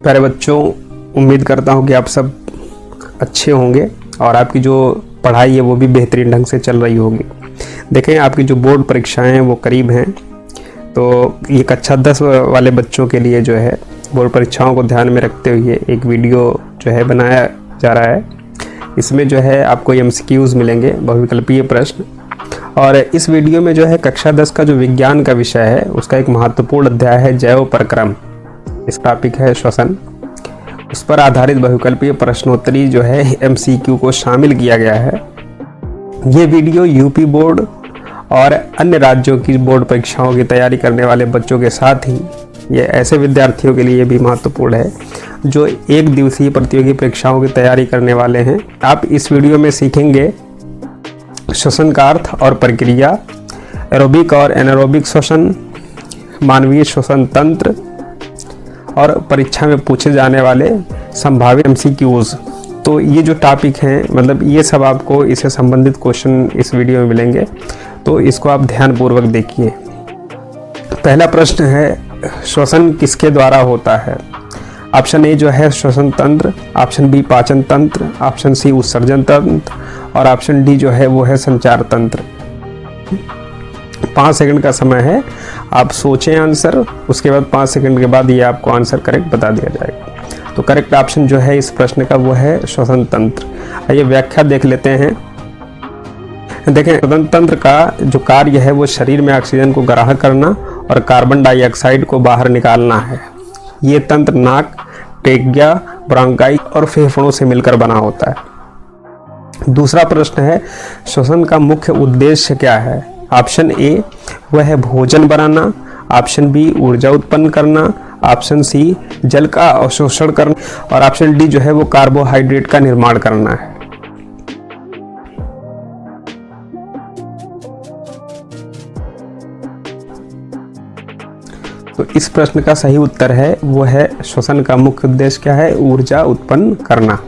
प्यारे बच्चों, उम्मीद करता हूँ कि आप सब अच्छे होंगे और आपकी जो पढ़ाई है वो भी बेहतरीन ढंग से चल रही होगी। देखें, आपकी जो बोर्ड परीक्षाएं हैं वो करीब हैं, तो ये कक्षा 10 वाले बच्चों के लिए जो है बोर्ड परीक्षाओं को ध्यान में रखते हुए एक वीडियो जो है बनाया जा रहा है। इसमें जो है आपको MCQs मिलेंगे, बहुविकल्पीय प्रश्न। और इस वीडियो में जो है कक्षा 10 का जो विज्ञान का विषय है उसका एक महत्वपूर्ण अध्याय है जैव प्रक्रम। इस टॉपिक है श्वसन। उस पर आधारित बहुविकल्पीय प्रश्नोत्तरी जो है MCQ को शामिल किया गया है। ये वीडियो यूपी बोर्ड और अन्य राज्यों की बोर्ड परीक्षाओं की तैयारी करने वाले बच्चों के साथ ही ये ऐसे विद्यार्थियों के लिए भी महत्वपूर्ण है जो एक दिवसीय प्रतियोगी परीक्षाओं की तैयारी करने वाले हैं। आप इस वीडियो में सीखेंगे श्वसन का अर्थ और प्रक्रिया, एरोबिक और एनारोबिक श्वसन, मानवीय श्वसन तंत्र और परीक्षा में पूछे जाने वाले संभावित MCQs। तो ये जो टॉपिक हैं, मतलब ये सब आपको इससे संबंधित क्वेश्चन इस वीडियो में मिलेंगे, तो इसको आप ध्यानपूर्वक देखिए। पहला प्रश्न है, श्वसन किसके द्वारा होता है? ऑप्शन ए जो है श्वसन तंत्र, ऑप्शन बी पाचन तंत्र, ऑप्शन सी उत्सर्जन तंत्र और ऑप्शन डी जो है वो है संचार तंत्र। 5 सेकंड का समय है, आप सोचें आंसर, उसके बाद 5 सेकंड के बाद ये आपको आंसर करेक्ट बता दिया जाएगा। तो करेक्ट ऑप्शन जो है इस प्रश्न का वो है श्वसन तंत्र। आइए व्याख्या देख लेते हैं। देखें, श्वसन तंत्र का जो कार्य है वो शरीर में ऑक्सीजन को ग्रहण करना और कार्बन डाइऑक्साइड को बाहर निकालना है। ये तंत्र नाक, ट्रेकिया, ब्रोंकाई और फेफड़ों से मिलकर बना होता है। दूसरा प्रश्न है, श्वसन का मुख्य उद्देश्य क्या है? ऑप्शन ए वह है भोजन बनाना, ऑप्शन बी ऊर्जा उत्पन्न करना, ऑप्शन सी जल का अवशोषण करना और ऑप्शन डी जो है वो कार्बोहाइड्रेट का निर्माण करना है। तो इस प्रश्न का सही उत्तर है वो है श्वसन का मुख्य उद्देश्य क्या है? ऊर्जा उत्पन्न करना।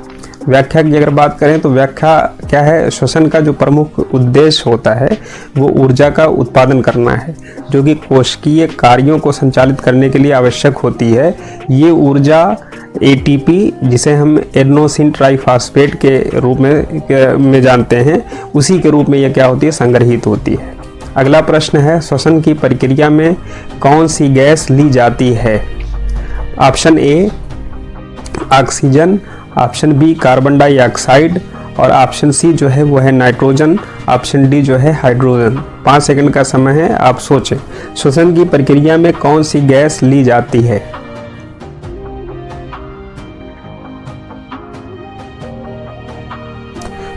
व्याख्या की अगर बात करें तो व्याख्या क्या है? श्वसन का जो प्रमुख उद्देश्य होता है वो ऊर्जा का उत्पादन करना है, जो कि कोशिकीय कार्यों को संचालित करने के लिए आवश्यक होती है। ये ऊर्जा ATP, जिसे हम एडेनोसिन ट्राइफॉस्फेट के रूप में जानते हैं, उसी के रूप में यह क्या होती है? संग्रहित होती है। अगला प्रश्न है, श्वसन की प्रक्रिया में कौन सी गैस ली जाती है? Option A oxygen, option B carbon dioxide और ऑप्शन सी जो है वो है नाइट्रोजन, ऑप्शन डी जो है हाइड्रोजन। 5 सेकंड का समय है, आप सोचें श्वसन की प्रक्रिया में कौन सी गैस ली जाती है?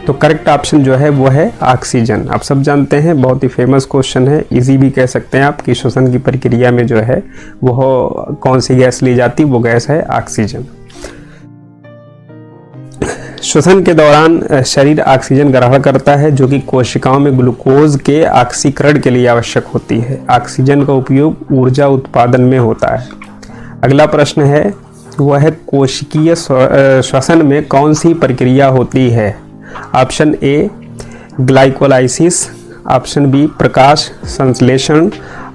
तो करेक्ट ऑप्शन जो है वो है ऑक्सीजन। आप सब जानते हैं, बहुत ही फेमस क्वेश्चन है, इजी भी कह सकते हैं आप कि श्वसन की प्रक्रिया में जो है वो कौन सी गैस ली जाती, वो गैस है ऑक्सीजन। श्वसन के दौरान शरीर ऑक्सीजन ग्रहण करता है, जो कि कोशिकाओं में ग्लूकोज के ऑक्सीकरण के लिए आवश्यक होती है। ऑक्सीजन का उपयोग ऊर्जा उत्पादन में होता है। अगला प्रश्न है, वह है कोशिकीय श्वसन में कौन सी प्रक्रिया होती है? Option A glycolysis, option B प्रकाश संश्लेषण,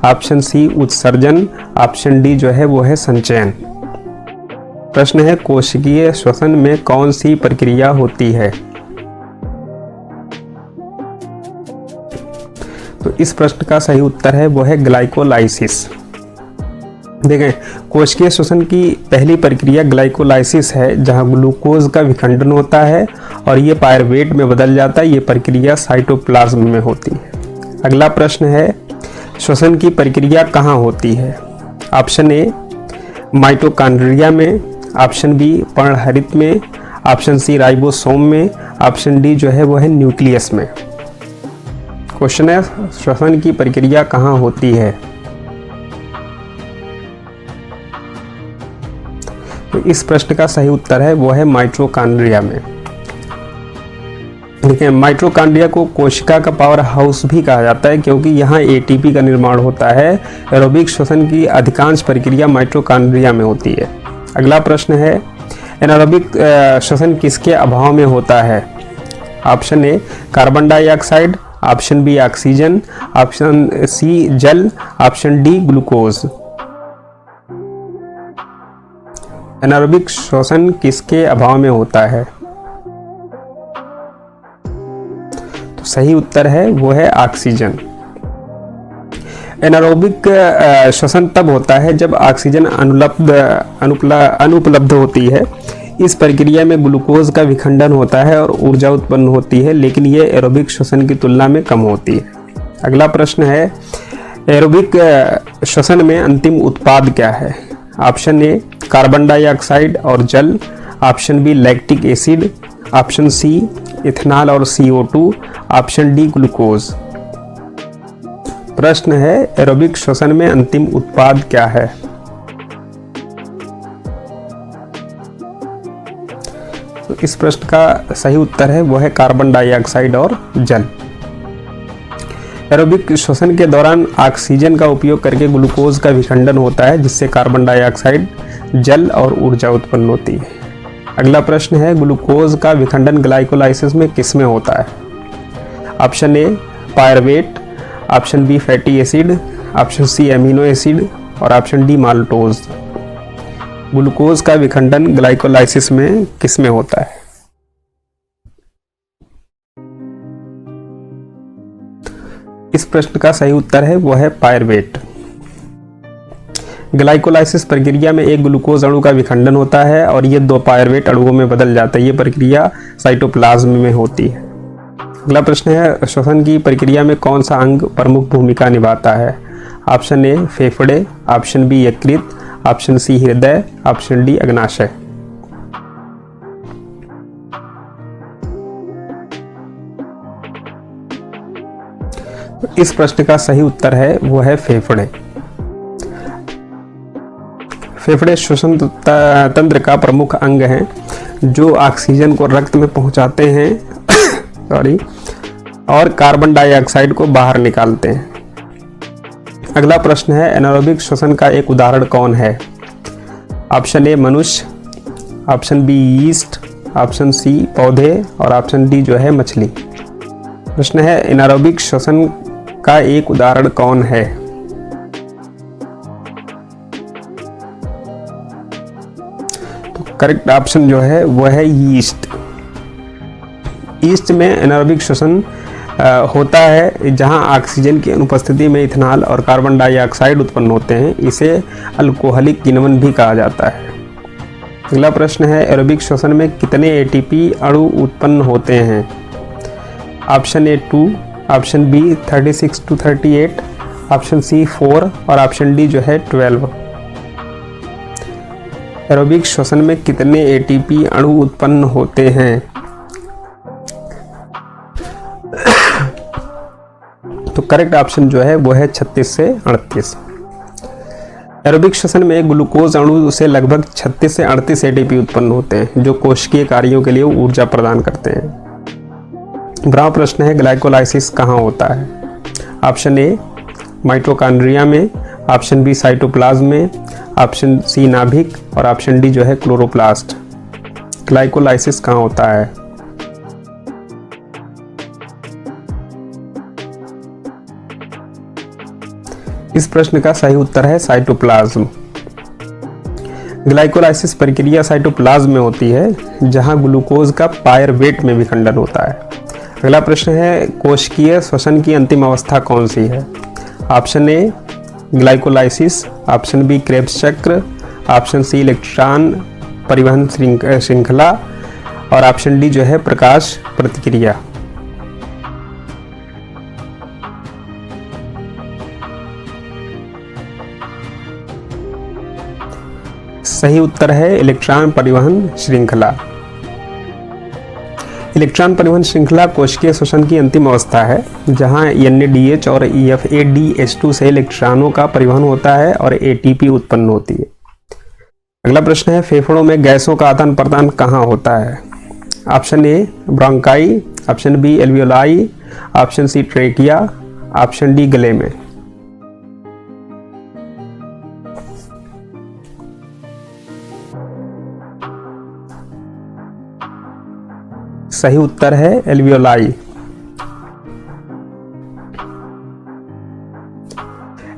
ऑप्शन सी उत्सर्जन, ऑप्शन डी जो है वो है संचयन। प्रश्न है, कोशिकीय श्वसन में कौन सी प्रक्रिया होती है? तो इस प्रश्न का सही उत्तर है वो है ग्लाइकोलाइसिस। देखें, कोशिकीय श्वसन की पहली प्रक्रिया ग्लाइकोलाइसिस है, जहां ग्लूकोज का विखंडन होता है और ये पायरुवेट में बदल जाता है। ये प्रक्रिया साइटोप्लाज्म में होती है। अगला प्रश्न है, श्वसन की प्रक्रिया कहाँ होती है? ऑप्शन ए माइटोकॉन्ड्रिया में, ऑप्शन बी पर्णहरित में, ऑप्शन सी राइबोसोम में, ऑप्शन डी जो है वो है न्यूक्लियस में। क्वेश्चन है, श्वसन की प्रक्रिया कहाँ होती है? तो इस प्रश्न का सही उत्तर है वो है माइटोकॉन्ड्रिया में। देखिए, माइटोकॉन्ड्रिया को कोशिका का पावर हाउस भी कहा जाता है, क्योंकि यहाँ ATP का निर्माण होता है। एरोबिक श्वसन की अधिकांश प्रक्रिया माइटोकॉन्ड्रिया में होती है। अगला प्रश्न है, एनारोबिक श्वसन किसके अभाव में होता है? Option A carbon dioxide, option B oxygen, option C जल, ऑप्शन डी ग्लूकोज। एनारोबिक श्वसन किसके अभाव में होता है? तो सही उत्तर है वो है ऑक्सीजन। एनारोबिक श्वसन तब होता है जब ऑक्सीजन अनुपलब्ध होती है। इस प्रक्रिया में ग्लूकोज का विखंडन होता है और ऊर्जा उत्पन्न होती है, लेकिन ये एरोबिक श्वसन की तुलना में कम होती है। अगला प्रश्न है, एरोबिक श्वसन में अंतिम उत्पाद क्या है? ऑप्शन ए कार्बन डाइऑक्साइड और जल, option B lactic acid, option C ethanol और CO2, ऑप्शन डी ग्लूकोज। प्रश्न है, एरोबिक श्वसन में अंतिम उत्पाद क्या है? तो इस प्रश्न का सही उत्तर है वो है कार्बन डाइऑक्साइड और जल। एरोबिक श्वसन के दौरान ऑक्सीजन का उपयोग करके ग्लूकोज का विखंडन होता है, जिससे कार्बन डाइऑक्साइड, जल और ऊर्जा उत्पन्न होती है। अगला प्रश्न है, ग्लूकोज का विखंडन ग्लाइकोलाइसिस में किसमें होता है? Option A pyruvate, option B fatty acid, option C amino acid और ऑप्शन डी माल्टोज। ग्लूकोज का विखंडन ग्लाइकोलाइसिस में किसमें होता है? इस प्रश्न का सही उत्तर है वो है पायरवेट। ग्लाइकोलाइसिस प्रक्रिया में एक ग्लूकोज अणु का विखंडन होता है और ये 2 पायरवेट अणुओं में बदल जाता है। ये प्रक्रिया साइटोप्लाज्म में होती है। अगला प्रश्न है, श्वसन की प्रक्रिया में कौन सा अंग प्रमुख भूमिका निभाता है? ऑप्शन ए फेफड़े, ऑप्शन बी यकृत, ऑप्शन सी हृदय, ऑप्शन डी अग्नाशय। इस प्रश्न का सही उत्तर है वो है फेफड़े। फेफड़े श्वसन तंत्र का प्रमुख अंग हैं जो ऑक्सीजन को रक्त में पहुंचाते हैं सॉरी और कार्बन डाइऑक्साइड को बाहर निकालते हैं। अगला प्रश्न है, एनारोबिक श्वसन का एक उदाहरण कौन है? ऑप्शन ए मनुष्य, option B yeast, option C पौधे और ऑप्शन डी जो है मछली। प्रश्न है, एनारोबिक श्वसन का एक उदाहरण कौन है? तो करेक्ट ऑप्शन जो है वो है यीस्ट। यीस्ट में एनारोबिक श्वसन होता है जहां ऑक्सीजन की अनुपस्थिति में इथेनॉल और कार्बन डाइऑक्साइड उत्पन्न होते हैं। इसे अल्कोहलिक किण्वन भी कहा जाता है। अगला प्रश्न है, एरोबिक श्वसन में कितने ATP अणु उत्पन्न होते हैं? Option A 2, option B 36 to 38, option C 4 और ऑप्शन डी जो है 12। एरोबिक श्वसन में कितने ATP अणु उत्पन्न होते हैं? तो करेक्ट ऑप्शन जो है वो है 36 से 38। एरोबिक श्वसन में ग्लूकोज अणु से लगभग 36 से 38 ATP उत्पन्न होते हैं जो कोशिकीय कार्यों के लिए ऊर्जा प्रदान करते हैं। 12वां प्रश्न है, ग्लाइकोलाइसिस कहाँ होता है? ऑप्शन ए माइटोकॉन्ड्रिया में, ऑप्शन बी साइटोप्लाज्म में, ऑप्शन सी नाभिक और ऑप्शन डी जो है क्लोरोप्लास्ट। ग्लाइकोलाइसिस कहाँ होता है? इस प्रश्न का सही उत्तर है साइटोप्लाज्म। ग्लाइकोलाइसिस प्रक्रिया साइटोप्लाज्म में होती है जहां ग्लूकोज का पायरवेट में विखंडन होता है। अगला प्रश्न है, कोशिकीय श्वसन की अंतिम अवस्था कौन सी है? Option A glycolysis, option B Krebs चक्र, ऑप्शन सी इलेक्ट्रॉन परिवहन श्रृंखला और ऑप्शन डी जो है प्रकाश प्रतिक्रिया। सही उत्तर है इलेक्ट्रॉन परिवहन श्रृंखला। इलेक्ट्रॉन परिवहन श्रृंखला कोशिकीय श्वसन की अंतिम अवस्था है जहां NADH और FADH2 से इलेक्ट्रॉनों का परिवहन होता है और ATP उत्पन्न होती है। अगला प्रश्न है, फेफड़ों में गैसों का आदान प्रदान कहाँ होता है? Option A bronchi, option B alveoli, option C trachea, option D गले में। सही उत्तर है एल्वियोलाई।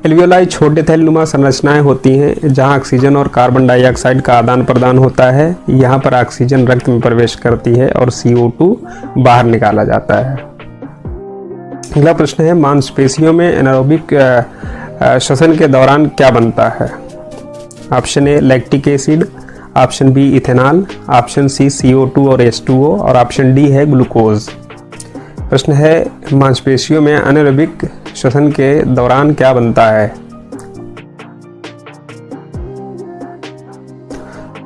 एल्वियोलाई छोटे थैलीनुमा संरचनाएं होती हैं जहां ऑक्सीजन और कार्बन डाइऑक्साइड का आदान प्रदान होता है। यहां पर ऑक्सीजन रक्त में प्रवेश करती है और CO2 बाहर निकाला जाता है। अगला प्रश्न है, मांसपेशियों में एनारोबिक श्वसन के दौरान क्या बनता है? Option A lactic acid, option B ethanol, option C CO2 और H2O और ऑप्शन डी है ग्लूकोज। प्रश्न है, मांसपेशियों में एनारोबिक श्वसन के दौरान क्या बनता है?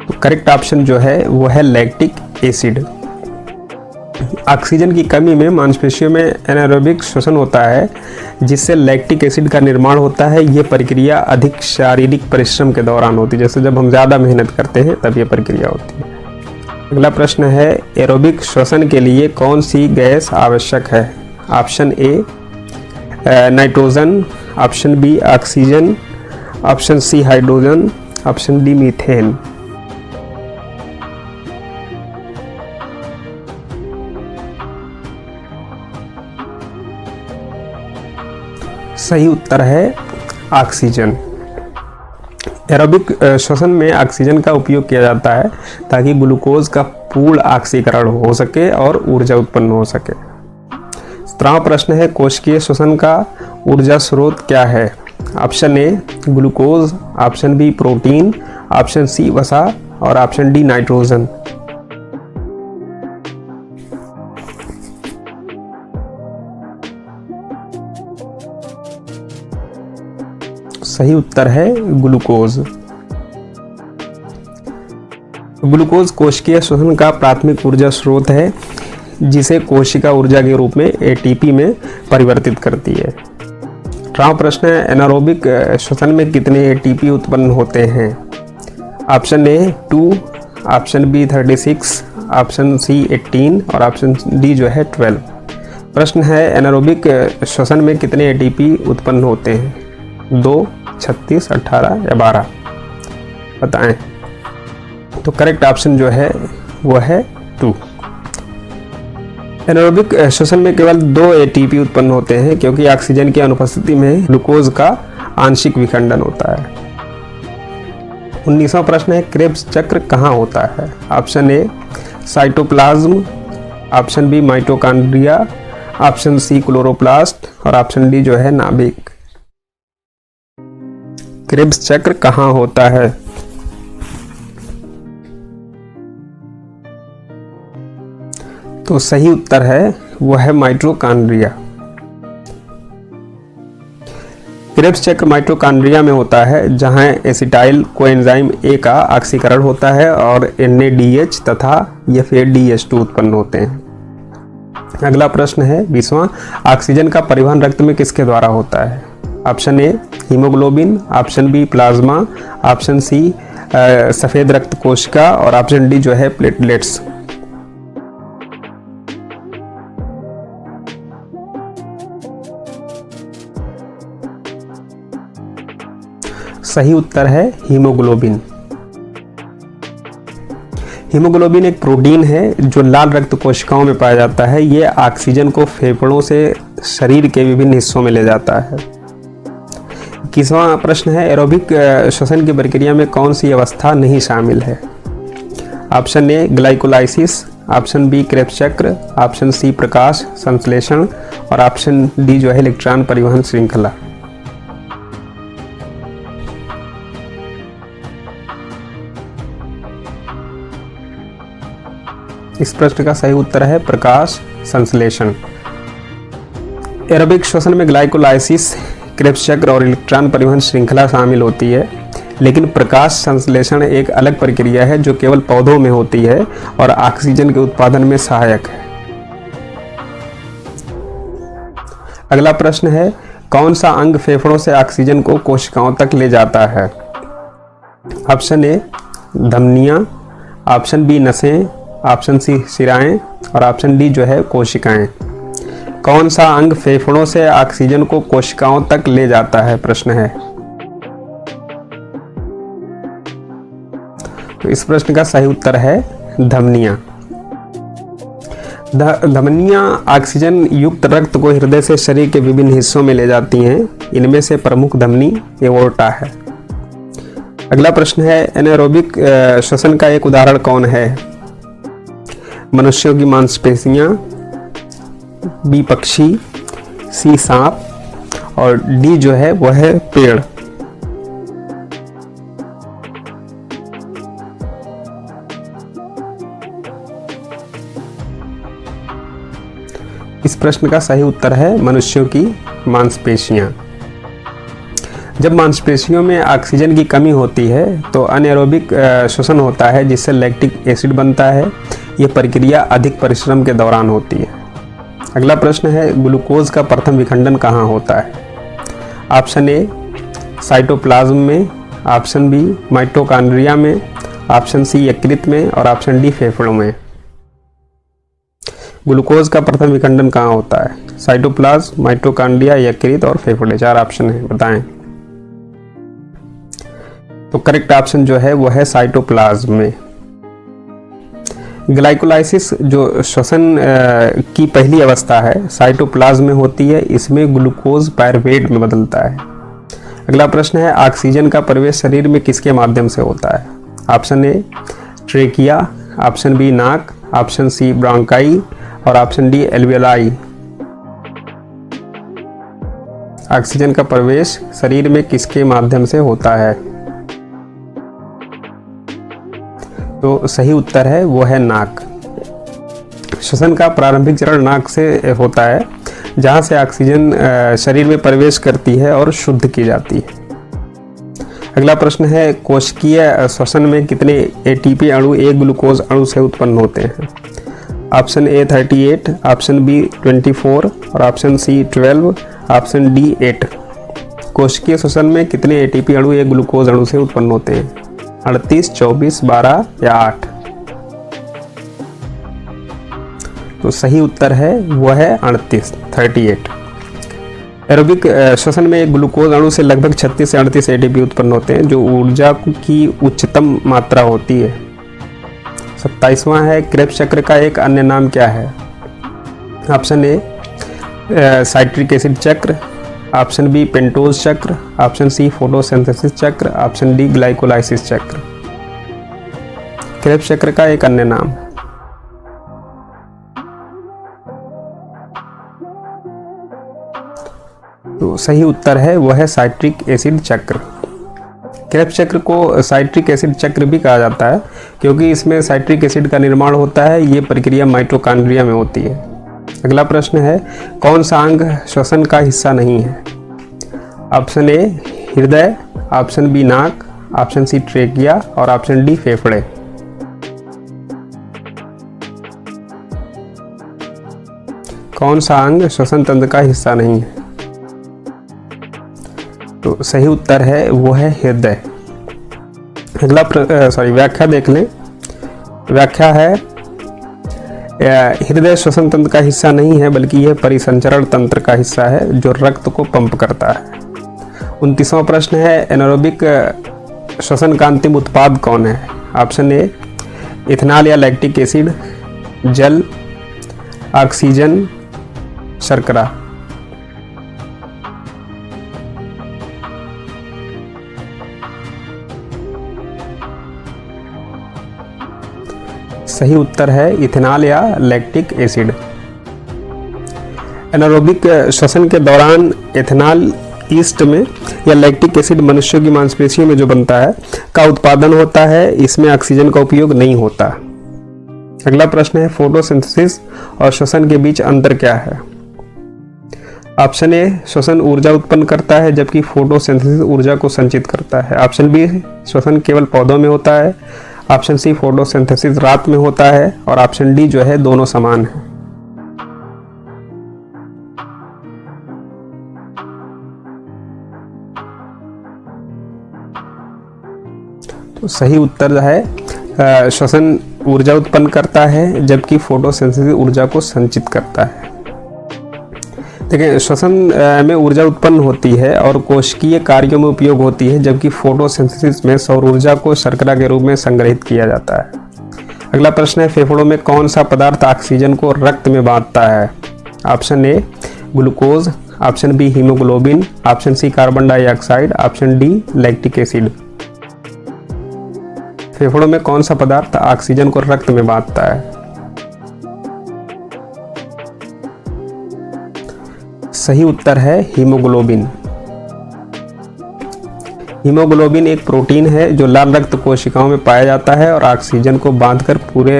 तो करेक्ट ऑप्शन जो है वो है लैक्टिक एसिड। ऑक्सीजन की कमी में मांसपेशियों में एनारोबिक श्वसन होता है जिससे लैक्टिक एसिड का निर्माण होता है। ये प्रक्रिया अधिक शारीरिक परिश्रम के दौरान होती है, जैसे जब हम ज़्यादा मेहनत करते हैं तब ये प्रक्रिया होती है। अगला प्रश्न है, एरोबिक श्वसन के लिए कौन सी गैस आवश्यक है? Option A nitrogen, option B oxygen, option C hydrogen, option D methane. सही उत्तर है ऑक्सीजन। एरोबिक श्वसन में ऑक्सीजन का उपयोग किया जाता है ताकि ग्लूकोज का पूर्ण ऑक्सीकरण हो सके और ऊर्जा उत्पन्न हो सके। 17वां प्रश्न है, कोशिकीय श्वसन का ऊर्जा स्रोत क्या है? Option A glucose, option B protein, option C वसा और ऑप्शन डी नाइट्रोजन। सही उत्तर है ग्लूकोज। ग्लूकोज कोशिकीय श्वसन का प्राथमिक ऊर्जा स्रोत है जिसे कोशिका ऊर्जा के रूप में ATP में परिवर्तित करती है। 18वां प्रश्न है, एनारोबिक श्वसन में कितने ATP उत्पन्न होते हैं? Option A 2, option B 36, option C 18 और ऑप्शन डी जो है 12। प्रश्न है, एनारोबिक श्वसन में कितने ATP उत्पन्न होते हैं? 2, 36, 18 या 12? बताएं। तो करेक्ट ऑप्शन जो है वो है 2। एनारोबिक श्वसन में केवल 2 ATP उत्पन्न होते हैं क्योंकि ऑक्सीजन की अनुपस्थिति में ग्लूकोज का आंशिक विखंडन होता है। 19वां प्रश्न है, क्रेब्स चक्र कहाँ होता है? Option A cytoplasm, option B mitochondria, option C chloroplast और ऑप्शन डी जो है नाभिक। क्रेब्स चक्र कहाँ होता है? तो सही उत्तर है वह है माइटोकॉन्ड्रिया। क्रेब्स चक्र माइटोकॉन्ड्रिया में होता है जहां एसिटाइल कोएंजाइम A का ऑक्सीकरण होता है और NADH तथा FADH2 उत्पन्न होते हैं। अगला प्रश्न है 20वां, ऑक्सीजन का परिवहन रक्त में किसके द्वारा होता है? Option A haemoglobin, option B plasma, option C सफेद रक्त कोशिका और ऑप्शन डी जो है प्लेटलेट्स। सही उत्तर है हीमोग्लोबिन। हीमोग्लोबिन एक प्रोटीन है जो लाल रक्त कोशिकाओं में पाया जाता है। ये ऑक्सीजन को फेफड़ों से शरीर के विभिन्न हिस्सों में ले जाता है। 21वां प्रश्न है, एरोबिक श्वसन की प्रक्रिया में कौन सी अवस्था नहीं शामिल है? Option A glycolysis, option B Krebs चक्र, ऑप्शन सी प्रकाश संश्लेषण और ऑप्शन डी जो है इलेक्ट्रॉन परिवहन श्रृंखला। इस प्रश्न का सही उत्तर है प्रकाश संश्लेषण। एरोबिक श्वसन में ग्लाइकोलाइसिस, क्रेब्स चक्र और इलेक्ट्रॉन परिवहन श्रृंखला शामिल होती है, लेकिन प्रकाश संश्लेषण एक अलग प्रक्रिया है जो केवल पौधों में होती है और ऑक्सीजन के उत्पादन में सहायक है। अगला प्रश्न है, कौन सा अंग फेफड़ों से ऑक्सीजन को कोशिकाओं तक ले जाता है? ऑप्शन ए धमनियां, ऑप्शन बी नसें, ऑप्शन सी शिराएं और ऑप्शन डी जो है कोशिकाएं। कौन सा अंग फेफड़ों से ऑक्सीजन को कोशिकाओं तक ले जाता है? प्रश्न है। तो इस प्रश्न का सही उत्तर है धमनियां। धमनियाँ ऑक्सीजन युक्त रक्त को हृदय से शरीर के विभिन्न हिस्सों में ले जाती हैं। इनमें से प्रमुख धमनी एओर्टा है। अगला प्रश्न है, एनारोबिक श्वसन का एक उदाहरण कौन है? मनुष्यों की मांसपेशियां, बी पक्षी, सी सांप और डी जो है वह है पेड़। इस प्रश्न का सही उत्तर है मनुष्यों की मांसपेशियां। जब मांसपेशियों में ऑक्सीजन की कमी होती है तो अनएरोबिक श्वसन होता है जिससे लैक्टिक एसिड बनता है। यह प्रक्रिया अधिक परिश्रम के दौरान होती है। अगला प्रश्न है, ग्लूकोज का प्रथम विखंडन कहाँ होता है? ऑप्शन ए साइटोप्लाज्म में, ऑप्शन बी माइटोकॉन्ड्रिया में, ऑप्शन सी यकृत में और ऑप्शन डी फेफड़ों में। ग्लूकोज का प्रथम विखंडन कहाँ होता है? साइटोप्लाज्म, माइटोकॉन्ड्रिया, यकृत और फेफड़े। 4 ऑप्शन है, बताएं। तो करेक्ट ऑप्शन जो है वो है साइटोप्लाज्म में। ग्लाइकोलाइसिस जो श्वसन की पहली अवस्था है साइटोप्लाज्म में होती है। इसमें ग्लूकोज पायरुवेट में बदलता है। अगला प्रश्न है, ऑक्सीजन का प्रवेश शरीर में किसके माध्यम से होता है? Option A trachea, option B नाक, ऑप्शन सी ब्रोंकाई और ऑप्शन डी एल्वियोलाई। ऑक्सीजन का प्रवेश शरीर में किसके माध्यम से होता है? तो सही उत्तर है वो है नाक। श्वसन का प्रारंभिक चरण नाक से होता है जहां से ऑक्सीजन शरीर में प्रवेश करती है और शुद्ध की जाती है। अगला प्रश्न है, कोशिकीय श्वसन में कितने एटीपी अणु एक ग्लूकोज अणु से उत्पन्न होते हैं? ऑप्शन ए 38, ऑप्शन बी 24 और ऑप्शन सी 12, ऑप्शन डी 8। कोशिकीय श्वसन में कितने एटीपी अणु एक ग्लूकोज अणु से उत्पन्न होते हैं? 38, 24, 12 या 8? तो सही उत्तर है वो है 38। एरोबिक श्वसन में एक ग्लूकोज अणु से लगभग 36 से 38 एटीपी उत्पन्न होते हैं जो ऊर्जा की उच्चतम मात्रा होती है। 27वां है, क्रेब्स चक्र का एक अन्य नाम क्या है? ऑप्शन ए साइट्रिक एसिड चक्र, ऑप्शन बी पेंटोज चक्र, ऑप्शन सी फोटोसिंथेसिस चक्र, ऑप्शन डी ग्लाइकोलाइसिस चक्र। क्रेब्स चक्र का एक अन्य नाम। तो सही उत्तर है वह है साइट्रिक एसिड चक्र। क्रेब्स चक्र को साइट्रिक एसिड चक्र भी कहा जाता है क्योंकि इसमें साइट्रिक एसिड का निर्माण होता है। ये प्रक्रिया माइटोकॉन्ड्रिया में होती है। अगला प्रश्न है, कौन सा अंग श्वसन का हिस्सा नहीं है? ऑप्शन ए हृदय, ऑप्शन बी नाक, ऑप्शन सी ट्रेकिया और ऑप्शन डी फेफड़े। कौन सा अंग श्वसन तंत्र का हिस्सा नहीं है? तो सही उत्तर है वो है हृदय। अगला व्याख्या देख लें। व्याख्या है, हृदय श्वसन तंत्र का हिस्सा नहीं है बल्कि यह परिसंचरण तंत्र का हिस्सा है जो रक्त को पंप करता है। 29वां प्रश्न है, एनारोबिक श्वसन का अंतिम उत्पाद कौन है? ऑप्शन ए इथेनॉल या लैक्टिक एसिड, जल, ऑक्सीजन, शर्करा। सही उत्तर है इथेनॉल या लैक्टिक एसिड। एनारोबिक श्वसन के दौरान इथेनॉल ईस्ट में या लैक्टिक एसिड मनुष्यों की मांसपेशियों में जो बनता है का उत्पादन होता है। इसमें ऑक्सीजन का उपयोग नहीं होता। अगला प्रश्न है, फोटोसिंथेसिस और श्वसन के बीच अंतर क्या है? ऑप्शन ए श्वसन ऊर्जा उत्पन्न करता है जबकि फोटोसिंथेसिस ऊर्जा को संचित करता है। ऑप्शन बी श्वसन केवल पौधों में होता है। ऑप्शन सी फोटोसिंथेसिस रात में होता है और ऑप्शन डी जो है दोनों समान है। तो सही उत्तर है श्वसन ऊर्जा उत्पन्न करता है जबकि फोटोसिंथेसिस ऊर्जा को संचित करता है। देखिए, श्वसन में ऊर्जा उत्पन्न होती है और कोशिकीय कार्यों में उपयोग होती है जबकि फोटोसिंथेसिस में सौर ऊर्जा को शर्करा के रूप में संग्रहित किया जाता है। अगला प्रश्न है, फेफड़ों में कौन सा पदार्थ ऑक्सीजन को रक्त में बांधता है? Option A glucose, option B haemoglobin, option C carbon dioxide, option D lactic acid. फेफड़ों में कौन सा पदार्थ ऑक्सीजन को रक्त में बांधता है? सही उत्तर है हीमोग्लोबिन। हीमोग्लोबिन एक प्रोटीन है जो लाल रक्त कोशिकाओं में पाया जाता है और ऑक्सीजन को बांधकर पूरे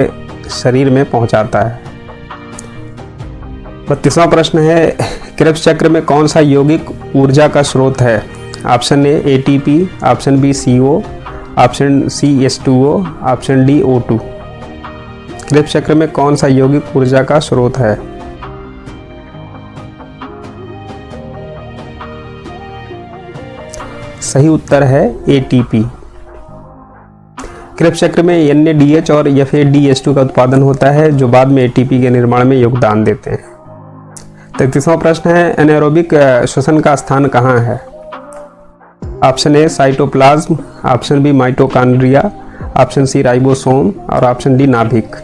शरीर में पहुंचाता है। 32वां प्रश्न है, क्रेब्स चक्र में कौन सा यौगिक ऊर्जा का स्रोत है? Option A ATP, option B CO, option C H2O, option D O2। Krebs चक्र में कौन सा यौगिक ऊर्जा का स्रोत है? सही उत्तर है ATP। क्रेब्स चक्र में NADH और FADH2 का उत्पादन होता है जो बाद में ATP के निर्माण में योगदान देते हैं। 33वां प्रश्न है, एनारोबिक श्वसन का स्थान कहाँ है? Option A cytoplasm, option B mitochondria, option C ribosome और ऑप्शन डी नाभिक।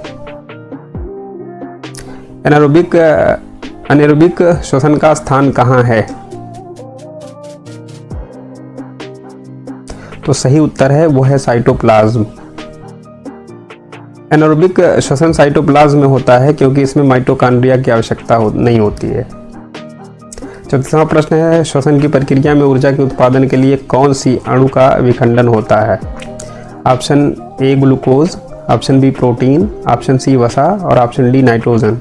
एनारोबिक श्वसन का स्थान कहाँ है? तो सही उत्तर है वो है साइटोप्लाज्म। एनारोबिक श्वसन साइटोप्लाज्म में होता है क्योंकि इसमें माइटोकॉन्ड्रिया की आवश्यकता नहीं होती है। 34वां प्रश्न है, श्वसन की प्रक्रिया में ऊर्जा के उत्पादन के लिए कौन सी अणु का विखंडन होता है? Option A glucose, option B protein, option C वसा और ऑप्शन डी नाइट्रोजन।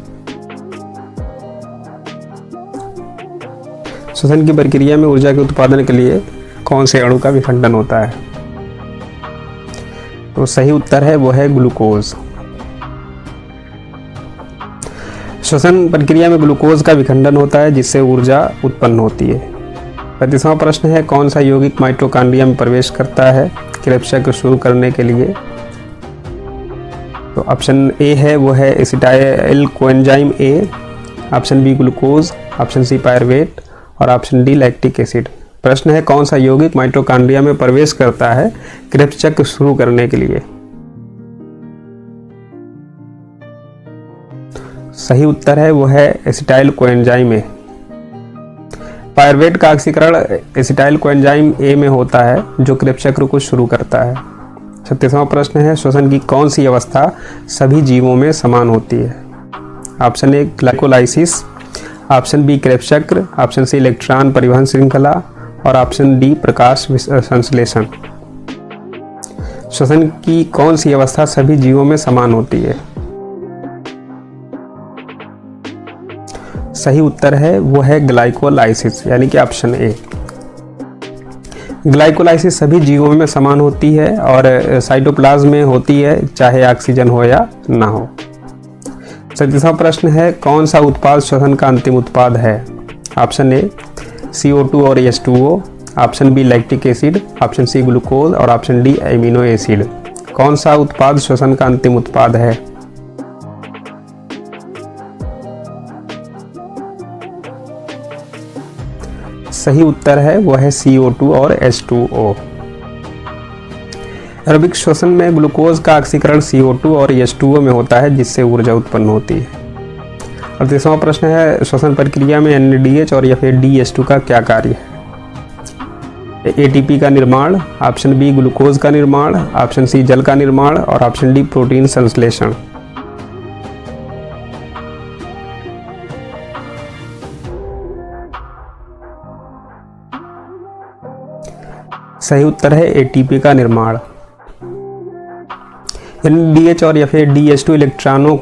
श्वसन की प्रक्रिया में ऊर्जा के उत्पादन के लिए कौन से अणु का विखंडन होता है? तो सही उत्तर है वो है ग्लूकोज। श्वसन प्रक्रिया में ग्लूकोज का विखंडन होता है जिससे ऊर्जा उत्पन्न होती है। 35वां प्रश्न है, कौन सा यौगिक माइटोकॉन्ड्रिया में प्रवेश करता है क्रेब्स चक्र शुरू करने के लिए? तो ऑप्शन ए है वो है acetyl coenzyme A, option B glucose, option C pyruvate और ऑप्शन डी लैक्टिक एसिड। प्रश्न है, कौन सा यौगिक माइटोकॉन्ड्रिया में प्रवेश करता है क्रेब्स चक्र शुरू करने के लिए? सही उत्तर है वो है एसिटाइल कोएंजाइम A। पायरवेट का ऑक्सीकरण एसिटाइल कोएंजाइम A में होता है जो क्रेब्स चक्र को शुरू करता है। 36वां प्रश्न है, श्वसन की कौन सी अवस्था सभी जीवों में समान होती है? Option A glycolysis, option B Krebs चक्र, ऑप्शन सी इलेक्ट्रॉन परिवहन श्रृंखला और ऑप्शन डी प्रकाश संश्लेषण। श्वसन की कौन सी अवस्था सभी जीवों में समान होती है? सही उत्तर है वो है ग्लाइकोलाइसिस, यानी कि ऑप्शन ए। ग्लाइकोलाइसिस सभी जीवों में समान होती है और साइटोप्लाज्म में होती है चाहे ऑक्सीजन हो या ना हो। 37वां प्रश्न है, कौन सा उत्पाद श्वसन का अंतिम उत्पाद है? ऑप्शन ए CO2 और H2O, option B lactic acid, option C glucose और ऑप्शन डी एमिनो एसिड। कौन सा उत्पाद श्वसन का अंतिम उत्पाद है? सही उत्तर है वो है CO2 और H2O। एरोबिक श्वसन में ग्लूकोज का ऑक्सीकरण CO2 और H2O में होता है जिससे ऊर्जा उत्पन्न होती है। 38वां प्रश्न है, श्वसन प्रक्रिया में NADH और FADH2 का क्या कार्य है? ATP का निर्माण, ऑप्शन बी ग्लूकोज का निर्माण, ऑप्शन सी जल का निर्माण और ऑप्शन डी प्रोटीन संश्लेषण। सही उत्तर है ATP का निर्माण। NADH और FADH2 इलेक्ट्रॉनों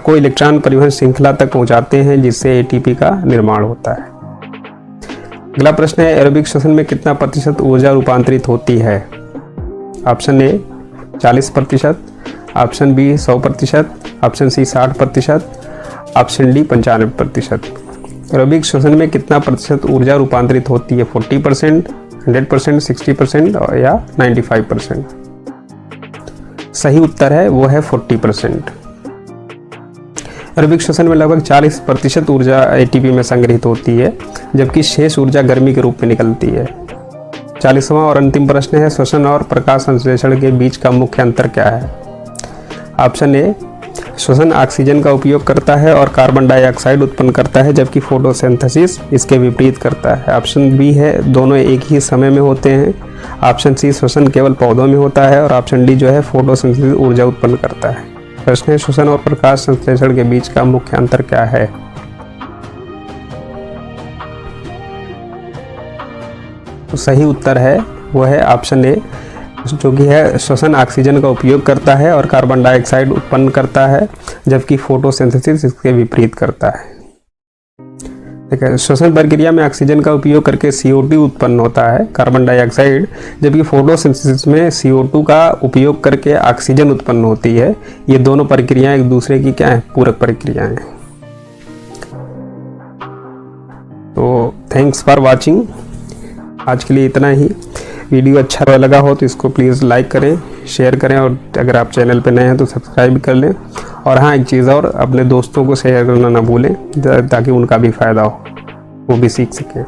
को इलेक्ट्रॉन परिवहन श्रृंखला तक पहुंचाते हैं जिससे ATP का निर्माण होता है। अगला प्रश्न है, एरोबिक श्वसन में कितना प्रतिशत ऊर्जा रूपांतरित होती है? Option A 40%, option B 100%, option C 60%, option D 95%। Aerobic श्वसन में कितना प्रतिशत ऊर्जा रूपांतरित होती है? 40%, 100%, 60% या 95%। सही उत्तर है वो है 40%। एरोबिक श्वसन में लगभग 40% ऊर्जा ATP में संग्रहित होती है जबकि शेष ऊर्जा गर्मी के रूप में निकलती है। 40वां और अंतिम प्रश्न है, श्वसन और प्रकाश संश्लेषण के बीच का मुख्य अंतर क्या है? ऑप्शन ए श्वसन ऑक्सीजन का उपयोग करता है और कार्बन डाइऑक्साइड उत्पन्न करता है, जबकि फोटोसिंथेसिस इसके विपरीत करता है। ऑप्शन बी है दोनों एक ही समय में होते हैं। ऑप्शन सी श्वसन केवल पौधों में होता है और ऑप्शन डी जो है फोटोसिंथेसिस ऊर्जा उत्पन्न करता है। प्रश्न है श्वसन और प्रकाश संश्लेषण के बीच का मुख्य अंतर क्या है? तो सही उत्तर है वो है ऑप्शन ए, जो कि है श्वसन ऑक्सीजन का उपयोग करता है और कार्बन डाइऑक्साइड उत्पन्न करता है, जबकि फोटोसिंथेसिस इसके विपरीत करता है। ठीक है, श्वसन प्रक्रिया में ऑक्सीजन का उपयोग करके CO2 उत्पन्न होता है, कार्बन डाइऑक्साइड, जबकि फोटोसिंथेसिस में CO2 का उपयोग करके ऑक्सीजन उत्पन्न होती है। ये दोनों प्रक्रियाएं एक दूसरे की क्या है? पूरक प्रक्रियाएं हैं। तो थैंक्स फॉर वॉचिंग। आज के लिए इतना ही। वीडियो अच्छा लगा हो तो इसको प्लीज़ लाइक करें, शेयर करें और अगर आप चैनल पे नए हैं तो सब्सक्राइब कर लें। और हाँ, एक चीज़ और, अपने दोस्तों को शेयर करना ना भूलें ताकि उनका भी फ़ायदा हो, वो भी सीख सकें।